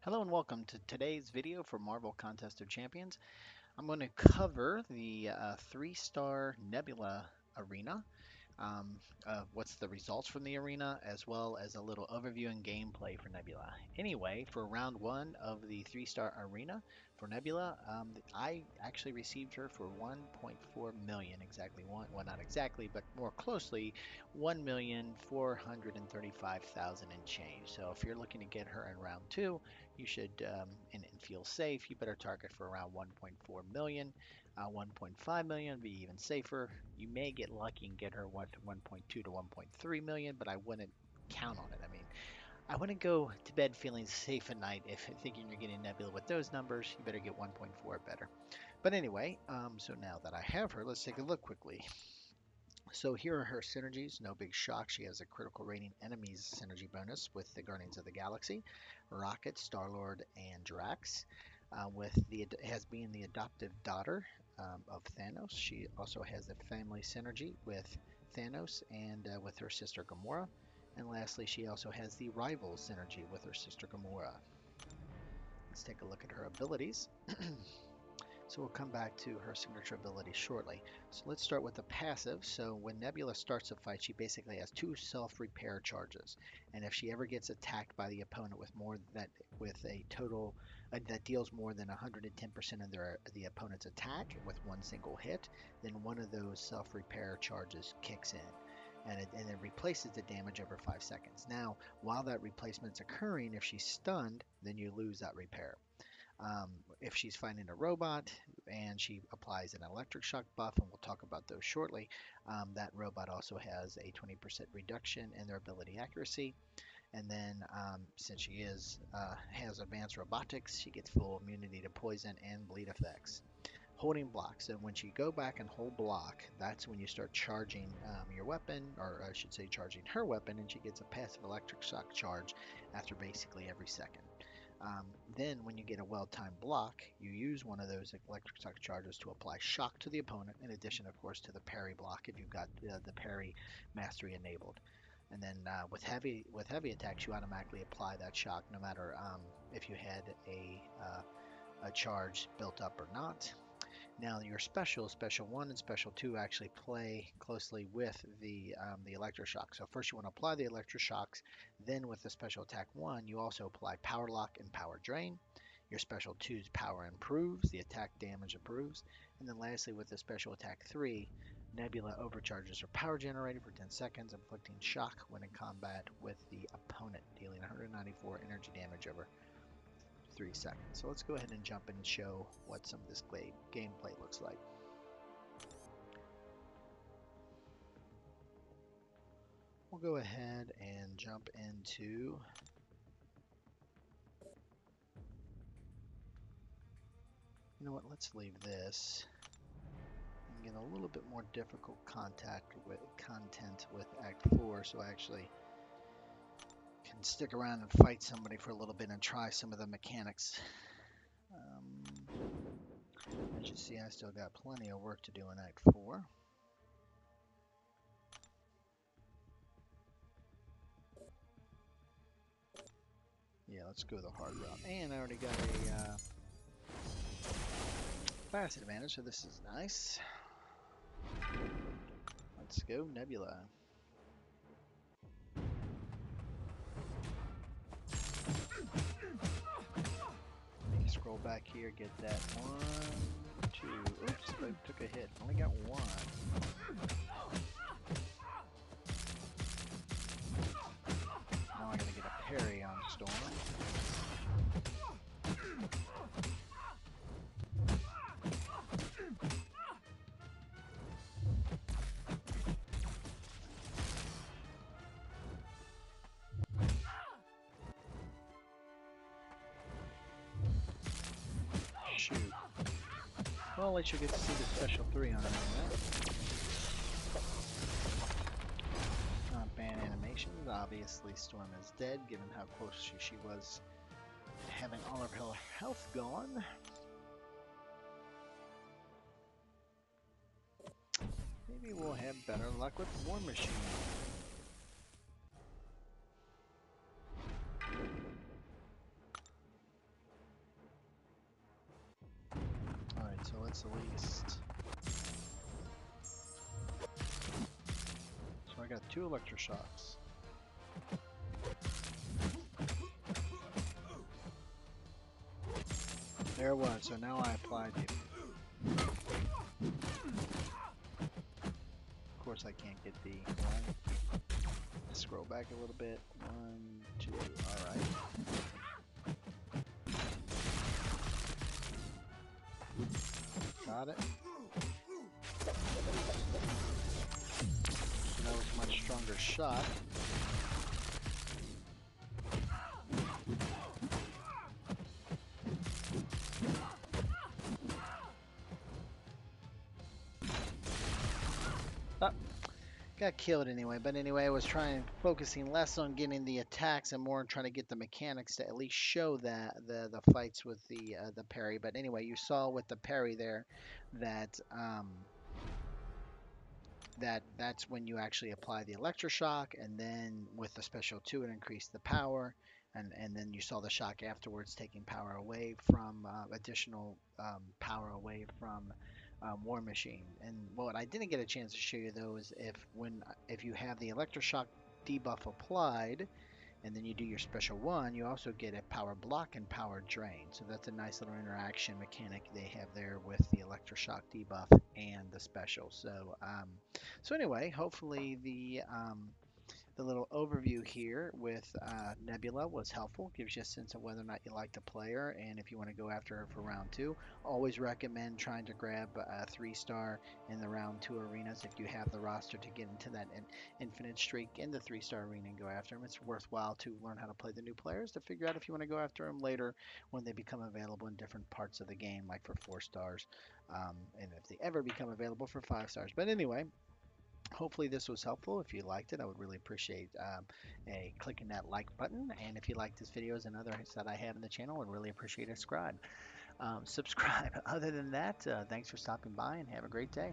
Hello and welcome to today's video for Marvel Contest of Champions. I'm going to cover the 3-star Nebula arena, what's the results from the arena, as well as a little overview and gameplay for Nebula. Anyway, for round one of the 3-star arena for Nebula, I actually received her for 1.4 million, exactly one, well not exactly, but more closely, 1,435,000 and change. So if you're looking to get her in round two, you should and feel safe. You better target for around 1.4 million. 1.5 million would be even safer. You may get lucky and get her 1.2 to 1.3 million, but I wouldn't count on it. I mean, I wouldn't go to bed feeling safe at night if thinking you're getting Nebula with those numbers. You better get 1.4 better. But anyway, so now that I have her, let's take a look quickly. So here are her synergies. No big shock. She has a critical rating enemies synergy bonus with the Guardians of the Galaxy, Rocket, Star-Lord, and Drax. With the has being the adoptive daughter of Thanos. She also has a family synergy with Thanos and with her sister Gamora. And lastly, she also has the rival synergy with her sister Gamora. Let's take a look at her abilities. So we'll come back to her signature ability shortly. So let's start with the passive. So when Nebula starts a fight, she basically has 2 self-repair charges. And if she ever gets attacked by the opponent with a total that deals more than 110% of the opponent's attack with one single hit, then one of those self-repair charges kicks in. And it replaces the damage over 5 seconds. Now, while that replacement's occurring, if she's stunned, then you lose that repair. If she's fighting a robot and she applies an electric shock buff, and we'll talk about those shortly, that robot also has a 20% reduction in their ability accuracy. And then since she has advanced robotics, she gets full immunity to poison and bleed effects. Holding block. So when you go back and hold block, that's when you start charging your weapon, or I should say charging her weapon, and she gets a passive electric shock charge after basically every second. Then when you get a well-timed block, you use one of those electric shock charges to apply shock to the opponent, in addition, of course, to the parry block if you've got the parry mastery enabled. And then with heavy attacks, you automatically apply that shock no matter if you had a charge built up or not. Now your special 1 and special 2 actually play closely with the electroshock. So first you want to apply the electroshocks, then with the special attack 1 you also apply power lock and power drain. Your special 2's power improves, the attack damage improves, and then lastly with the special attack 3, Nebula overcharges her power generator for 10 seconds, inflicting shock when in combat with the opponent, dealing 194 energy damage over 3 seconds. So let's go ahead and jump in and show what some of this gameplay looks like. We'll go ahead and jump into let's leave this and get a little bit more difficult content with Act 4, so I actually can stick around and fight somebody for a little bit and try some of the mechanics. As you see, I still got plenty of work to do in Act 4. Yeah, let's go the hard route. And I already got a fast advantage, so this is nice. Let's go Nebula. Scroll back here, get that 1, 2, oops, I took a hit, only got 1. Now I gotta get a parry on Storm. Shoot. Well, at least you'll get to see the special 3 on it. Not bad animations. Obviously, Storm is dead, given how close she was having all of her health gone. Maybe we'll have better luck with War Machine. shots at least. So I got 2 electroshocks. There it was, so now I applied the... Of course I can't get the one. Scroll back a little bit. 1, 2, alright. Got it. So that was a much stronger shot. Got killed anyway, but anyway, I was focusing less on getting the attacks and more on trying to get the mechanics to at least show that the fights with the parry. But anyway, you saw with the parry there that that's when you actually apply the electroshock, and then with the special 2 it increased the power, and then you saw the shock afterwards taking power away from additional power away from War Machine. And what I didn't get a chance to show you though is if you have the electroshock debuff applied and then you do your special 1, you also get a power block and power drain. So that's a nice little interaction mechanic they have there with the electroshock debuff and the special. So anyway, hopefully the little overview here with Nebula was helpful. Gives you a sense of whether or not you like the player and if you want to go after her for round 2. Always recommend trying to grab a 3-star in the round 2 arenas if you have the roster to get into that infinite streak in the 3-star arena and go after them. It's worthwhile to learn how to play the new players to figure out if you want to go after them later when they become available in different parts of the game, like for 4 stars, and if they ever become available for 5 stars. But anyway, hopefully this was helpful. If you liked it, I would really appreciate clicking that like button. And if you like this videos and others that I have in the channel, I'd really appreciate a subscribe. Other than that, thanks for stopping by and have a great day.